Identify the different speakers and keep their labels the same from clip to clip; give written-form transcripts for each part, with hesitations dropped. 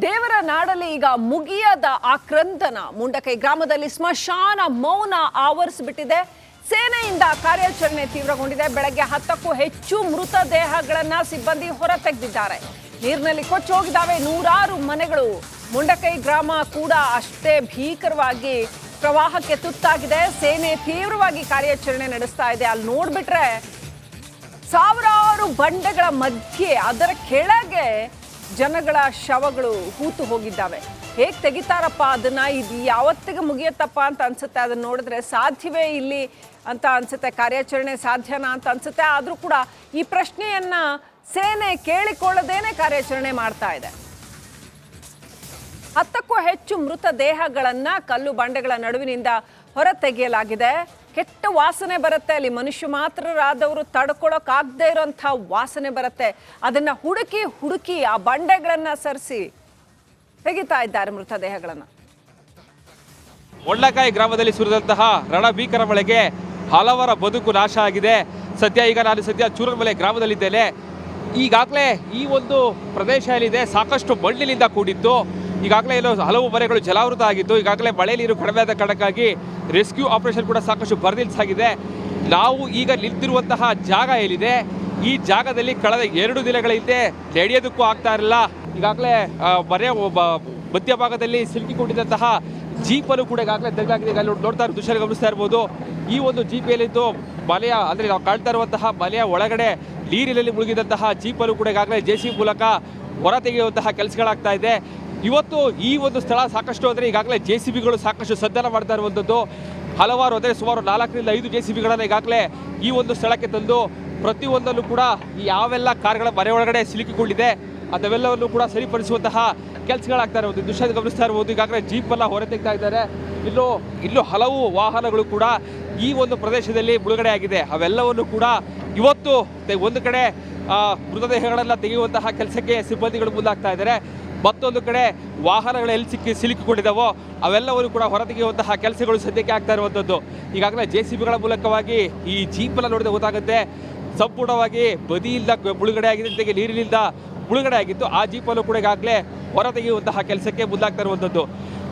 Speaker 1: ದೇವರ ನಾಡಲ್ಲಿ ಈಗ ಮುಗಿಯದ ಆಕ್ರಂದನ. ಮುಂಡಕೈ ಗ್ರಾಮದಲ್ಲಿ ಸ್ಮಶಾನ ಮೌನ ಆವರಿಸಿಬಿಟ್ಟಿದೆ. ಸೇನೆಯಿಂದ ಕಾರ್ಯಾಚರಣೆ ತೀವ್ರಗೊಂಡಿದೆ. ಬೆಳಗ್ಗೆ 10ಕ್ಕೂ ಹೆಚ್ಚು ಮೃತದೇಹಗಳನ್ನ ಸಿಬ್ಬಂದಿ ಹೊರತೆಗೆದಿದ್ದಾರೆ. ನೀರಿನಲ್ಲಿ ಕೊಚ್ಚಿ ಹೋಗಿದ್ದಾವೆ ನೂರಾರು ಮನೆಗಳು. ಮುಂಡಕೈ ಗ್ರಾಮ ಕೂಡ ಅಷ್ಟೇ ಭೀಕರವಾಗಿ ಪ್ರವಾಹಕ್ಕೆ ತುತ್ತಾಗಿದೆ. ಸೇನೆ ತೀವ್ರವಾಗಿ ಕಾರ್ಯಾಚರಣೆ ನಡೆಸ್ತಾ ಇದೆ. ಅಲ್ಲಿ ನೋಡ್ಬಿಟ್ರೆ ಸಾವಿರಾರು ಬಂಡೆಗಳ ಮಧ್ಯೆ ಅದರ ಕೆಳಗೆ ಜನಗಳ ಶವಗಳು ಹೂತು ಹೋಗಿದ್ದಾವೆ. ಹೇಗೆ ತೆಗಿತಾರಪ್ಪ ಅದನ್ನ? ಇದು ಯಾವತ್ತಿಗೆ ಮುಗಿಯತ್ತಪ್ಪ ಅಂತ ಅನ್ಸುತ್ತೆ. ಅದನ್ನ ನೋಡಿದ್ರೆ ಸಾಧ್ಯವೇ ಇಲ್ಲಿ ಅಂತ ಅನ್ಸುತ್ತೆ. ಕಾರ್ಯಾಚರಣೆ ಸಾಧ್ಯನಾ ಅಂತ ಅನ್ಸುತ್ತೆ. ಆದ್ರೂ ಕೂಡ ಈ ಪ್ರಶ್ನೆಯನ್ನ ಸೇನೆ ಕೇಳಿಕೊಳ್ಳದೇನೆ ಕಾರ್ಯಾಚರಣೆ ಮಾಡ್ತಾ ಇದೆ. 10ಕ್ಕೂ ಹೆಚ್ಚು ಮೃತದೇಹಗಳನ್ನ ಕಲ್ಲು ಬಂಡೆಗಳ ನಡುವಿನಿಂದ ಹೊರ ತೆಗೆಯಲಾಗಿದೆ. ಕೆಟ್ಟ ವಾಸನೆ ಬರುತ್ತೆ. ಅಲ್ಲಿ ಮನುಷ್ಯ ಮಾತ್ರರಾದವರು ತಡ್ಕೊಳಕ್ಕಾಗದೇ ಇರೋಂಥ ವಾಸನೆ ಬರುತ್ತೆ. ಅದನ್ನ ಹುಡುಕಿ ಆ ಬಂಡೆಗಳನ್ನ ಸರಿಸಿ ತೆಗಿತಾ ಇದ್ದಾರೆ ಮೃತದೇಹಗಳನ್ನ.
Speaker 2: ಮೊಳ್ಳಕಾಯಿ ಗ್ರಾಮದಲ್ಲಿ ಸುರಿದಂತಹ ರಣಭೀಕರ ಮಳೆಗೆ ಹಲವರ ಬದುಕು ನಾಶ ಆಗಿದೆ. ಈಗ ನಾನು ಚೂರನ್ಮಲೆ ಗ್ರಾಮದಲ್ಲಿದ್ದೇನೆ. ಈಗಾಗಲೇ ಈ ಒಂದು ಪ್ರದೇಶ ಏನಿದೆ ಸಾಕಷ್ಟು ಮಣ್ಣಿನಿಂದ ಕೂಡಿತ್ತು. ಈಗಾಗಲೇ ಹಲವು ಮನೆಗಳು ಜಲಾವೃತ ಆಗಿತ್ತು. ಈಗಾಗಲೇ ಮಳೆ ನೀರು ಕಡಿಮೆ ಆದ ಕಾರಣಕ್ಕಾಗಿ ರೆಸ್ಕ್ಯೂ ಆಪರೇಷನ್ ಕೂಡ ಸಾಕಷ್ಟು ಭರದಿಲ್ಸಾಗಿದೆ. ನಾವು ಈಗ ನಿಂತಿರುವಂತಹ ಜಾಗ ಏನಿದೆ, ಈ ಜಾಗದಲ್ಲಿ ಕಳೆದ 2 ದಿನಗಳ ಹಿಂದೆ ನಡೆಯೋದಕ್ಕೂ ಆಗ್ತಾ ಇರಲಿಲ್ಲ. ಈಗಾಗಲೇ ಮಧ್ಯಭಾಗದಲ್ಲಿ ಸಿಲುಕಿಕೊಂಡಿದ್ದಂತಹ ಜೀಪನ್ನು ಕೂಡ ಈಗಾಗಲೇ ತೆಗೆದಾಗಿದೆ. ನೋಡ್ತಾ ಇರೋ ದೃಶ್ಯ ಗಮನಿಸ್ತಾ ಇರ್ಬೋದು. ಈ ಒಂದು ಜೀಪಿಯಲ್ಲಿದ್ದು ಮನೆಯ ಅಂದರೆ ನಾವು ಕಾಣ್ತಾ ಇರುವಂತಹ ಮನೆಯ ಒಳಗಡೆ ನೀರಿನಲ್ಲಿ ಮುಳುಗಿದಂತಹ ಜೀಪನ್ನು ಕೂಡ ಈಗಾಗಲೇ JCB ಮೂಲಕ ಹೊರ ತೆಗೆಯುವಂತಹ ಕೆಲಸಗಳಾಗ್ತಾ ಇದೆ. ಇವತ್ತು ಈ ಒಂದು ಸ್ಥಳ ಸಾಕಷ್ಟು ಅಂದರೆ ಈಗಾಗಲೇ JCBಗಳು ಸಾಕಷ್ಟು ಸದ್ದಾನ ಮಾಡ್ತಾ ಇರುವಂಥದ್ದು. ಹಲವಾರು ಅಂದರೆ ಸುಮಾರು 4 ರಿಂದ 5 JCBಗಳನ್ನು ಈಗಾಗಲೇ ಈ ಒಂದು ಸ್ಥಳಕ್ಕೆ ತಂದು ಪ್ರತಿಯೊಂದನ್ನು ಕೂಡ ಯಾವೆಲ್ಲ ಕಾರ್ಗಳ ಮನೆ ಒಳಗಡೆ ಸಿಲುಕಿಕೊಂಡಿದೆ ಅದೆಲ್ಲವನ್ನು ಕೂಡ ಸರಿಪಡಿಸುವಂತಹ ಕೆಲಸಗಳಾಗ್ತಾ ಇರುವುದು ದೃಶ್ಯ ಗಮನಿಸ್ತಾ ಇರ್ಬೋದು. ಈಗಾಗಲೇ ಜೀಪೆಲ್ಲ ಹೊರ ತೆಗ್ತಾ ಇದ್ದಾರೆ. ಇಲ್ಲೂ ಹಲವು ವಾಹನಗಳು ಕೂಡ ಈ ಒಂದು ಪ್ರದೇಶದಲ್ಲಿ ಮುಳುಗಡೆ ಆಗಿದೆ. ಅವೆಲ್ಲವನ್ನು ಕೂಡ ಇವತ್ತು ಒಂದು ಕಡೆ ಮೃತದೇಹಗಳೆಲ್ಲ ತೆಗೆಯುವಂತಹ ಕೆಲಸಕ್ಕೆ ಸಿಬ್ಬಂದಿಗಳು ಮುಂದಾಗ್ತಾ ಇದ್ದಾರೆ. ಮತ್ತೊಂದು ಕಡೆ ವಾಹನಗಳು ಎಲ್ಲಿ ಸಿಲುಕಿಕೊಂಡಿದ್ದಾವೋ ಅವೆಲ್ಲವನ್ನು ಕೂಡ ಹೊರತೆಗೆಯುವಂತಹ ಕೆಲಸಗಳು ಸದ್ಯಕ್ಕೆ ಆಗ್ತಾ ಇರುವಂಥದ್ದು. ಈಗಾಗಲೇ JCBಗಳ ಮೂಲಕವಾಗಿ ಈ ಜೀಪೆಲ್ಲ ನೋಡಿದ್ರೆ ಗೊತ್ತಾಗುತ್ತೆ ಸಂಪೂರ್ಣವಾಗಿ ಬದಿಯಿಂದ ಮುಳುಗಡೆ ಆಗಿದೆ, ಜೊತೆಗೆ ನೀರಿನಿಂದ ಮುಳುಗಡೆ ಆಗಿತ್ತು. ಆ ಜೀಪನ್ನು ಕೂಡ ಈಗಾಗಲೇ ಹೊರತೆಗೆಯುವಂತಹ ಕೆಲಸಕ್ಕೆ ಮುಂದಾಗ್ತಾ ಇರುವಂಥದ್ದು.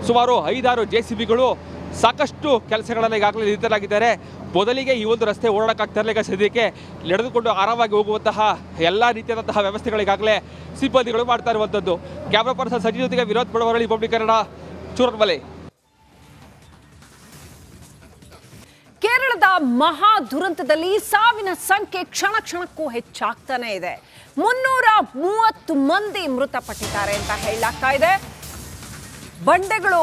Speaker 2: ಸುಮಾರು 5-6 JCBಗಳು ಸಾಕಷ್ಟು ಕೆಲಸಗಳನ್ನು ಈಗಾಗಲೇ ನಿರತರಾಗಿದ್ದಾರೆ. ಮೊದಲಿಗೆ ಈ ಒಂದು ರಸ್ತೆ ಓಡಾಡಕ್ಕಾಗ್ತಾ ಇರಲಿಲ್ಲ. ಈಗ ಸದ್ಯಕ್ಕೆ ನಡೆದುಕೊಂಡು ಆರಾಮಾಗಿ ಹೋಗುವಂತಹ ಎಲ್ಲ ರೀತಿಯಾದಂತಹ ವ್ಯವಸ್ಥೆಗಳು ಈಗಾಗಲೇ ಸಿಬ್ಬಂದಿಗಳು ಮಾಡ್ತಾ ಇರುವಂಥದ್ದು. ಕ್ಯಾಮ್ರಾ ಪರ್ಸನ್ ಸಜಿ ಜೊತೆಗೆ ವಿನೋದ್ ಬಡವರಳ್ಳಿ, ರಿಪಬ್ಲಿಕ್ ಕನ್ನಡ, ಚೂರನ್ಮಲೆ.
Speaker 1: ಕೇರಳದ ಮಹಾ ದುರಂತದಲ್ಲಿ ಸಾವಿನ ಸಂಖ್ಯೆ ಕ್ಷಣ ಕ್ಷಣಕ್ಕೂ ಹೆಚ್ಚಾಗ್ತಾನೆ ಇದೆ. 330 ಮಂದಿ ಮೃತಪಟ್ಟಿದ್ದಾರೆ ಅಂತ ಹೇಳಲಾಗ್ತಾ ಇದೆ. ಬಂಡೆಗಳು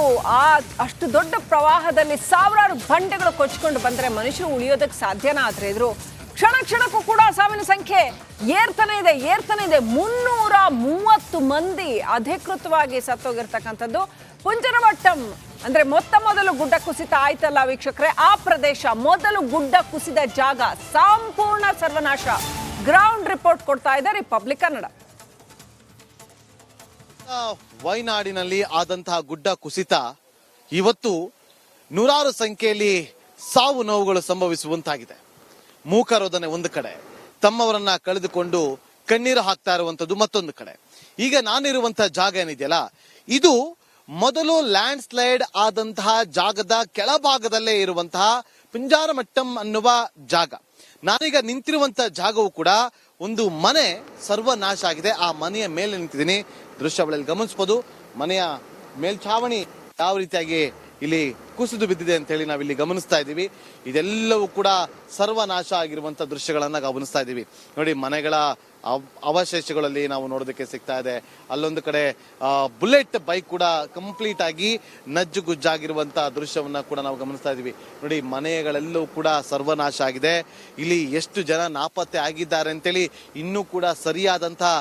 Speaker 1: ಅಷ್ಟು ದೊಡ್ಡ ಪ್ರವಾಹದಲ್ಲಿ ಸಾವಿರಾರು ಬಂಡೆಗಳು ಕೊಚ್ಚಿಕೊಂಡು ಬಂದರೆ ಮನುಷ್ಯರು ಉಳಿಯೋದಕ್ಕೆ ಸಾಧ್ಯನಾ? ಆದ್ರೆ ಇದ್ರು ಕ್ಷಣ ಕ್ಷಣಕ್ಕೂ ಕೂಡ ಸಾವಿನ ಸಂಖ್ಯೆ ಏರ್ತಾನೆ ಇದೆ. 330 ಮಂದಿ ಅಧಿಕೃತವಾಗಿ ಸತ್ತೋಗಿರ್ತಕ್ಕಂಥದ್ದು. ಪುಂಜರವಟ್ಟಂ ಅಂದ್ರೆ ಮೊದಲು ಗುಡ್ಡ ಕುಸಿತ ಆಯ್ತಲ್ಲ ವೀಕ್ಷಕರೇ, ಆ ಪ್ರದೇಶ ಮೊದಲು ಗುಡ್ಡ ಕುಸಿದ ಜಾಗ ಸಂಪೂರ್ಣ ಸರ್ವನಾಶ. ಗ್ರೌಂಡ್ ರಿಪೋರ್ಟ್ ಕೊಡ್ತಾ ಇದೆ ರಿಪಬ್ಲಿಕ್ ಕನ್ನಡ.
Speaker 3: ವಯನಾಡಿನಲ್ಲಿ ಆದಂತಹ ಗುಡ್ಡ ಕುಸಿತ ಇವತ್ತು ನೂರಾರು ಸಂಖ್ಯೆಯಲ್ಲಿ ಸಾವು ನೋವುಗಳು ಸಂಭವಿಸುವಂತಾಗಿದೆ. ಮೂಕರೋಧನೆ ಒಂದು ಕಡೆ, ತಮ್ಮವರನ್ನ ಕಳೆದುಕೊಂಡು ಕಣ್ಣೀರು ಹಾಕ್ತಾ ಇರುವಂತದ್ದು ಮತ್ತೊಂದು ಕಡೆ. ಈಗ ನಾನಿರುವಂತಹ ಜಾಗ ಏನಿದೆಯಲ್ಲ, ಇದು ಮೊದಲು ಲ್ಯಾಂಡ್ ಸ್ಲೈಡ್ ಆದಂತಹ ಜಾಗದ ಕೆಳಭಾಗದಲ್ಲೇ ಇರುವಂತಹ ಪುಂಜಾರಮಟ್ಟಂ ಅನ್ನುವ ಜಾಗ. ನಾನೀಗ ನಿಂತಿರುವಂತಹ ಜಾಗವು ಕೂಡ ಒಂದು ಮನೆ ಸರ್ವನಾಶ ಆಗಿದೆ. ಆ ಮನೆಯ ಮೇಲೆ ನಿಂತಿದ್ದೀನಿ. ದೃಶ್ಯಗಳಲ್ಲಿ ಗಮನಿಸಬಹುದು. ಮನೆಯ ಮೇಲ್ಛಾವಣಿ ಯಾವ ರೀತಿಯಾಗಿ ಇಲ್ಲಿ ಕುಸಿದು ಬಿದ್ದಿದೆ ಅಂತ ಹೇಳಿ ನಾವಿಲ್ಲಿ ಗಮನಿಸ್ತಾ ಇದ್ದೀವಿ. ಇದೆಲ್ಲವೂ ಕೂಡ ಸರ್ವನಾಶ ಆಗಿರುವಂತಹ ದೃಶ್ಯಗಳನ್ನ ಗಮನಿಸ್ತಾ ಇದ್ದೀವಿ. ನೋಡಿ, ಮನೆಗಳ ಅವಶೇಷಗಳಲ್ಲಿ ನಾವು ನೋಡೋದಕ್ಕೆ ಸಿಗ್ತಾ ಇದೆ. ಅಲ್ಲೊಂದು ಕಡೆ ಬುಲೆಟ್ ಬೈಕ್ ಕೂಡ ಕಂಪ್ಲೀಟ್ ಆಗಿ ನಜ್ಜುಗುಜ್ಜಾಗಿರುವಂತಹ ದೃಶ್ಯವನ್ನ ಕೂಡ ನಾವು ಗಮನಿಸ್ತಾ ಇದೀವಿ. ನೋಡಿ, ಮನೆಗಳೆಲ್ಲವೂ ಕೂಡ ಸರ್ವನಾಶ ಆಗಿದೆ. ಇಲ್ಲಿ ಎಷ್ಟು ಜನ ನಾಪತ್ತೆ ಆಗಿದ್ದಾರೆ ಅಂತೇಳಿ ಇನ್ನೂ ಕೂಡ ಸರಿಯಾದಂತಹ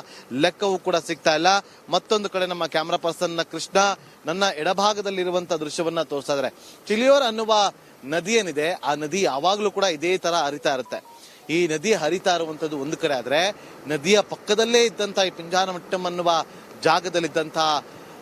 Speaker 3: ಲೆಕ್ಕವೂ ಕೂಡ ಸಿಗ್ತಾ ಇಲ್ಲ. ಮತ್ತೊಂದು ಕಡೆ ನಮ್ಮ ಕ್ಯಾಮ್ರಾ ಪರ್ಸನ್ ಕೃಷ್ಣ ನನ್ನ ಎಡಭಾಗದಲ್ಲಿರುವಂತಹ ದೃಶ್ಯವನ್ನ ತೋರಿಸ್ತಾ ಇದ್ದಾರೆ. ಚಿಲಿಯೋರ್ ಅನ್ನುವ ನದಿ ಏನಿದೆ, ಆ ನದಿ ಯಾವಾಗ್ಲೂ ಕೂಡ ಇದೇ ತರ ಹರಿತಾ ಇರುತ್ತೆ. ಈ ನದಿ ಹರಿತಾ ಇರುವಂತದ್ದು ಒಂದು ಕಡೆ ಆದ್ರೆ, ನದಿಯ ಪಕ್ಕದಲ್ಲೇ ಇದ್ದಂತಹ ಈ ಪುಂಜಾರಮಟ್ಟಂ ಅನ್ನುವ ಜಾಗದಲ್ಲಿದ್ದಂತಹ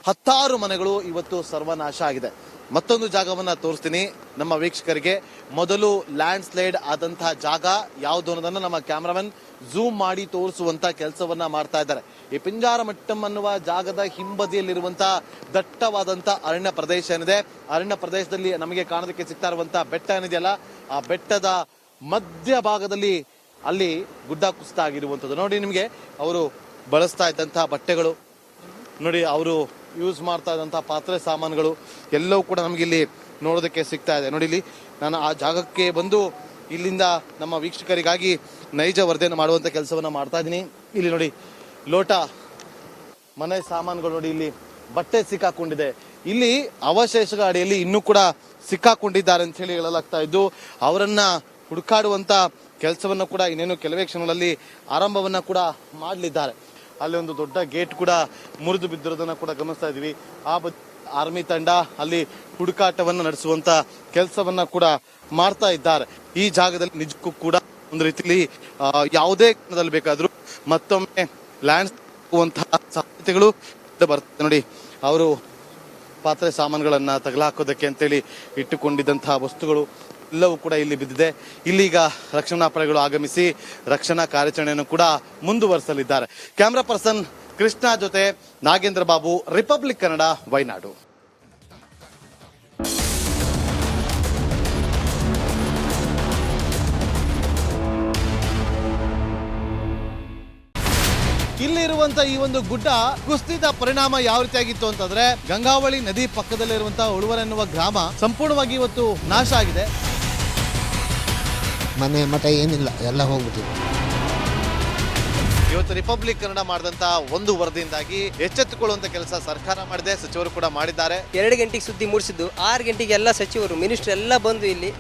Speaker 3: 10 ಮನೆಗಳು ಇವತ್ತು ಸರ್ವನಾಶ ಆಗಿದೆ. ಮತ್ತೊಂದು ಜಾಗವನ್ನ ತೋರಿಸ್ತೀನಿ ನಮ್ಮ ವೀಕ್ಷಕರಿಗೆ. ಮೊದಲು ಲ್ಯಾಂಡ್ ಸ್ಲೈಡ್ ಆದಂತಹ ಜಾಗ ಯಾವುದು ಅನ್ನೋದನ್ನ ನಮ್ಮ ಕ್ಯಾಮರಾಮನ್ ಝೂಮ್ ಮಾಡಿ ತೋರಿಸುವಂತ ಕೆಲಸವನ್ನ ಮಾಡ್ತಾ ಇದ್ದಾರೆ. ಈ ಪಿಂಜಾರಮಟ್ಟಂ ಅನ್ನುವ ಜಾಗದ ಹಿಂಬದಿಯಲ್ಲಿರುವಂತಹ ದಟ್ಟವಾದಂತ ಅರಣ್ಯ ಪ್ರದೇಶ ಏನಿದೆ, ಅರಣ್ಯ ಪ್ರದೇಶದಲ್ಲಿ ನಮಗೆ ಕಾಣೋದಕ್ಕೆ ಸಿಗ್ತಾ ಇರುವಂತಹ ಬೆಟ್ಟ ಏನಿದೆಯಲ್ಲ, ಆ ಬೆಟ್ಟದ ಮಧ್ಯ ಭಾಗದಲ್ಲಿ ಅಲ್ಲಿ ಗುಡ್ಡ ಕುಸಿತ ಆಗಿರುವಂಥದ್ದು. ನೋಡಿ, ನಿಮಗೆ ಅವರು ಬಳಸ್ತಾ ಇದ್ದಂತಹ ಬಟ್ಟೆಗಳು ನೋಡಿ, ಅವರು ಯೂಸ್ ಮಾಡ್ತಾ ಇದ್ದಂತಹ ಪಾತ್ರೆ ಸಾಮಾನುಗಳು ಎಲ್ಲವೂ ಕೂಡ ನಮಗೆ ಇಲ್ಲಿ ನೋಡೋದಕ್ಕೆ ಸಿಗ್ತಾ ಇದೆ. ನೋಡಿ, ಇಲ್ಲಿ ನಾನು ಆ ಜಾಗಕ್ಕೆ ಬಂದು ಇಲ್ಲಿಂದ ನಮ್ಮ ವೀಕ್ಷಕರಿಗಾಗಿ ನೈಜ ವರದಿಯನ್ನು ಮಾಡುವಂತ ಕೆಲಸವನ್ನ ಮಾಡ್ತಾ ಇದ್ದೀನಿ. ಇಲ್ಲಿ ನೋಡಿ, ಲೋಟ, ಮನೆ ಸಾಮಾನುಗಳು ನೋಡಿ, ಇಲ್ಲಿ ಬಟ್ಟೆ ಸಿಕ್ಕಾಕೊಂಡಿದೆ. ಇಲ್ಲಿ ಅವಶೇಷಗಳ ಅಡಿಯಲ್ಲಿ ಇನ್ನೂ ಕೂಡ ಸಿಕ್ಕಾಕೊಂಡಿದ್ದಾರೆ ಅಂತ ಹೇಳಿ ಹೇಳಲಾಗ್ತಾ ಇದ್ದು, ಅವರನ್ನ ಹುಡುಕಾಡುವಂತ ಕೆಲಸವನ್ನ ಕೂಡ ಇನ್ನೇನು ಕೆಲವೇ ಕ್ಷಣಗಳಲ್ಲಿ ಆರಂಭವನ್ನ ಕೂಡ ಮಾಡಲಿದ್ದಾರೆ. ಅಲ್ಲಿ ಒಂದು ದೊಡ್ಡ ಗೇಟ್ ಕೂಡ ಮುರಿದು ಬಿದ್ದಿರೋದನ್ನ ಕೂಡ ಗಮನಿಸ್ತಾ ಇದೀವಿ. ಆರ್ಮಿ ತಂಡ ಅಲ್ಲಿ ಹುಡುಕಾಟವನ್ನ ನಡೆಸುವಂತ ಕೆಲಸವನ್ನ ಕೂಡ ಮಾಡ್ತಾ ಇದ್ದಾರೆ. ಈ ಜಾಗದಲ್ಲಿ ನಿಜಕ್ಕೂ ಕೂಡ ಒಂದು ರೀತಿಯಲ್ಲಿ ಯಾವುದೇ ಕಾರಣದಲ್ಲಿ ಬೇಕಾದ್ರೂ ಮತ್ತೊಮ್ಮೆ ಲ್ಯಾಂಡ್ ಹೋಗುವಂತಹ ಸಾಧ್ಯತೆಗಳು ಬರ್ತದೆ. ನೋಡಿ, ಅವರು ಪಾತ್ರೆ ಸಾಮಾನುಗಳನ್ನ ತಗಲಾಕೋದಕ್ಕೆ ಅಂತೇಳಿ ಇಟ್ಟುಕೊಂಡಿದ್ದಂತಹ ವಸ್ತುಗಳು ಎಲ್ಲವೂ ಕೂಡ ಇಲ್ಲಿ ಬಿದ್ದಿದೆ. ಇಲ್ಲೀಗ ರಕ್ಷಣಾ ಪಡೆಗಳು ಆಗಮಿಸಿ ರಕ್ಷಣಾ ಕಾರ್ಯಾಚರಣೆಯನ್ನು ಕೂಡ ಮುಂದುವರಿಸಲಿದ್ದಾರೆ. ಕ್ಯಾಮರಾ ಪರ್ಸನ್ ಕೃಷ್ಣ ಜೊತೆ ನಾಗೇಂದ್ರ ಬಾಬು, ರಿಪಬ್ಲಿಕ್ ಕನ್ನಡ, ವಯನಾಡು. ಇಲ್ಲಿರುವಂತ ಈ ಒಂದು ಗುಡ್ಡ ಕುಸಿದ ಪರಿಣಾಮ ಯಾವ ರೀತಿಯಾಗಿತ್ತು ಅಂತಂದ್ರೆ, ಗಂಗಾವಳಿ ನದಿ ಪಕ್ಕದಲ್ಲಿರುವಂತಹ ಉಳುವರ ಎನ್ನುವ ಗ್ರಾಮ ಸಂಪೂರ್ಣವಾಗಿ ಇವತ್ತು ನಾಶ ಆಗಿದೆ.
Speaker 4: ಮನೆ ಮಠ ಏನಿಲ್ಲ, ಎಲ್ಲ ಹೋಗ್ಬಿಟ್ಟಿದೆ.
Speaker 3: ಇವತ್ತು ರಿಪಬ್ಲಿಕ್ ಕನ್ನಡ ಮಾಡಿದಂತಹ ಒಂದು ವರದಿಯಿಂದಾಗಿ ಎಚ್ಚೆತ್ತುಕೊಳ್ಳುವಂತ ಕೆಲಸ ಸರ್ಕಾರ ಮಾಡಿದೆ, ಸಚಿವರು ಕೂಡ ಮಾಡಿದ್ದಾರೆ.
Speaker 5: 2 ಗಂಟೆಗೆ ಸುದ್ದಿ ಮೂಡಿಸಿದ್ದು 6 ಗಂಟೆಗೆ ಎಲ್ಲ ಸಚಿವರು ಮಿನಿಸ್ಟರ್ ಎಲ್ಲ ಬಂದು ಇಲ್ಲಿ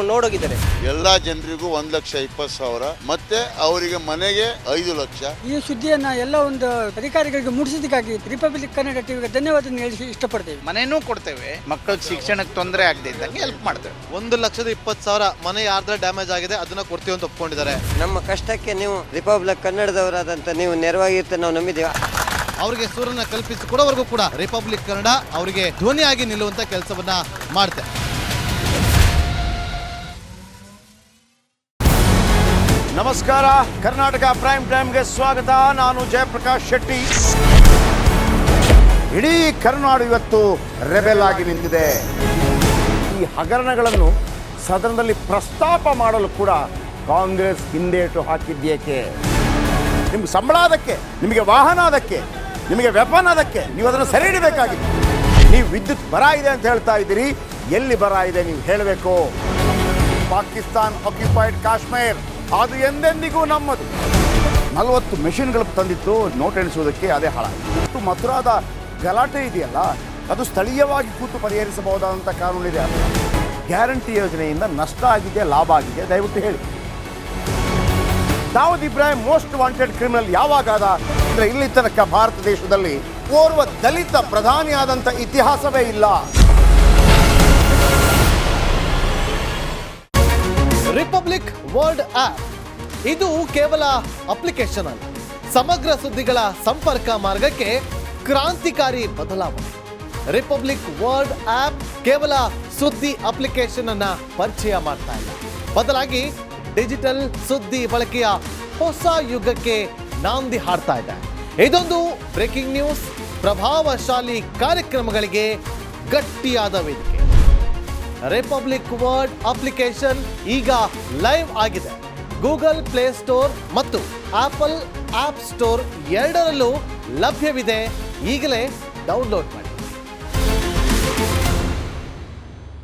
Speaker 5: ನೋಡೋಗಿದ್ದಾರೆ.
Speaker 6: ಎಲ್ಲಾ ಜನರಿಗೂ 1,20,000 ಮತ್ತೆ ಅವರಿಗೆ ಮನೆಗೆ 5 ಲಕ್ಷ.
Speaker 7: ಈ ಸುದ್ದಿಯನ್ನ ಎಲ್ಲ ಒಂದು ಅಧಿಕಾರಿಗಳಿಗೆ ಮುಟ್ಟಿಸಿದಕ್ಕಾಗಿ ರಿಪಬ್ಲಿಕ್ ಕನ್ನಡ ಟಿವಿಗೆ ಧನ್ಯವಾದ ಹೇಳಿ ಇಷ್ಟಪಡ್ತೇವೆ.
Speaker 8: ಮನೆನೂ ಕೊಡ್ತೇವೆ, ಮಕ್ಕಳ ಶಿಕ್ಷಣಕ್ಕೆ ತೊಂದರೆ ಆಗದೆ ಇದ್ದಂಗೆ ಹೆಲ್ಪ್ ಮಾಡ್ತೇವೆ.
Speaker 3: 1,20,000 ಮನೆ ಯಾರ್ದ್ರ ಡ್ಯಾಮೇಜ್ ಆಗಿದೆ ಅದನ್ನ ಕೊಡ್ತೀವಿ ಅಂತ ಒಪ್ಕೊಂಡಿದ್ದಾರೆ.
Speaker 5: ನಮ್ಮ ಕಷ್ಟಕ್ಕೆ ನೀವು ರಿಪಬ್ಲಿಕ್ ಕನ್ನಡದವರಾದಂತ ನೀವು ನೆರವಾಗಿರ್ತೀವಿ ನಾವು ನಂಬಿದ್ದೇವೆ.
Speaker 3: ಅವರಿಗೆ ಸೂರನ್ನ ಕಲ್ಪಿಸಿಕೊಡೋವರೆಗೂ ಕೂಡ ರಿಪಬ್ಲಿಕ್ ಕನ್ನಡ ಅವರಿಗೆ ಧ್ವನಿಯಾಗಿ ನಿಲ್ಲುವಂತ ಕೆಲಸವನ್ನ ಮಾಡುತ್ತೆ.
Speaker 9: ನಮಸ್ಕಾರ, ಕರ್ನಾಟಕ ಪ್ರೈಮ್ ಟೈಮ್ಗೆ ಸ್ವಾಗತ. ನಾನು ಜಯಪ್ರಕಾಶ್ ಶೆಟ್ಟಿ. ಇಡೀ ಕರ್ನಾಡು ಇವತ್ತು ರೆಬೆಲ್ ಆಗಿ ನಿಂತಿದೆ. ಈ ಹಗರಣಗಳನ್ನು ಸದನದಲ್ಲಿ ಪ್ರಸ್ತಾಪ ಮಾಡಲು ಕೂಡ ಕಾಂಗ್ರೆಸ್ ಹಿಂದೇಟು ಹಾಕಿದ್ದೇಕೆ? ನಿಮ್ಗೆ ಸಂಬಳ ಅದಕ್ಕೆ, ನಿಮಗೆ ವಾಹನ ಅದಕ್ಕೆ, ನಿಮಗೆ ವೆಪನ್ ಅದಕ್ಕೆ, ನೀವು ಅದನ್ನು ಸೆರೆ ಹಿಡಿಬೇಕಾಗಿತ್ತು. ನೀವು ವಿದ್ಯುತ್ ಬರ ಇದೆ ಅಂತ ಹೇಳ್ತಾ ಇದ್ದೀರಿ, ಎಲ್ಲಿ ಬರ ಇದೆ ನೀವು ಹೇಳಬೇಕು. ಪಾಕಿಸ್ತಾನ್ ಆಕ್ಯುಪೈಡ್ ಕಾಶ್ಮೀರ್ ಅದು ಎಂದೆಂದಿಗೂ ನಮ್ಮದು. 40 ಮೆಷಿನ್ಗಳು ತಂದಿತ್ತು ನೋಟ್ ಎಣಿಸುವುದಕ್ಕೆ, ಅದೇ ಹಾಳಾಯಿತು. ಮಥುರಾದ ಗಲಾಟೆ ಇದೆಯಲ್ಲ, ಅದು ಸ್ಥಳೀಯವಾಗಿ ಕೂತು ಪರಿಹರಿಸಬಹುದಾದಂಥ ಕಾನೂನಿದೆ. ಗ್ಯಾರಂಟಿ ಯೋಜನೆಯಿಂದ ನಷ್ಟ ಆಗಿದೆ, ಲಾಭ ಆಗಿದೆ, ದಯವಿಟ್ಟು ಹೇಳಿ. Dawood Ibrahim most wanted criminal ಯಾವಾಗಾದ ಅಂದರೆ ಇಲ್ಲಿ ತನಕ ಭಾರತ ದೇಶದಲ್ಲಿ ಓರ್ವ ದಲಿತ ಪ್ರಧಾನಿಯಾದಂಥ ಇತಿಹಾಸವೇ ಇಲ್ಲ.
Speaker 3: ರಿಪಬ್ಲಿಕ್ ವರ್ಲ್ಡ್ ಆಪ್ ಇದು ಕೇವಲ ಅಪ್ಲಿಕೇಶನ್ ಅಲ್ಲ, ಸಮಗ್ರ ಸುದ್ದಿಗಳ ಸಂಪರ್ಕ ಮಾರ್ಗಕ್ಕೆ ಕ್ರಾಂತಿಕಾರಿ ಬದಲಾವಣೆ. ರಿಪಬ್ಲಿಕ್ ವರ್ಲ್ಡ್ ಆಪ್ ಕೇವಲ ಸುದ್ದಿ ಅಪ್ಲಿಕೇಶನ್ ಅನ್ನ ಪರಿಚಯ ಮಾಡ್ತಾ ಇಲ್ಲ, ಬದಲಾಗಿ ಡಿಜಿಟಲ್ ಸುದ್ದಿ ಬಳಕೆಯ ಹೊಸ ಯುಗಕ್ಕೆ ನಾಂದಿ ಹಾಡ್ತಾ ಇದೆ. ಇದೊಂದು ಬ್ರೇಕಿಂಗ್ ನ್ಯೂಸ್, ಪ್ರಭಾವಶಾಲಿ ಕಾರ್ಯಕ್ರಮಗಳಿಗೆ ಗಟ್ಟಿಯಾದ ವೇದಿಕೆ. ರಿಪಬ್ಲಿಕ್ ವರ್ಲ್ಡ್ ಅಪ್ಲಿಕೇಶನ್ ಈಗ ಲೈವ್ ಆಗಿದೆ. ಗೂಗಲ್ ಪ್ಲೇ ಸ್ಟೋರ್ ಮತ್ತು ಆಪಲ್ ಆಪ್ ಸ್ಟೋರ್ ಎರಡರಲ್ಲೂ ಲಭ್ಯವಿದೆ. ಈಗಲೇ ಡೌನ್ಲೋಡ್ ಮಾಡಿ.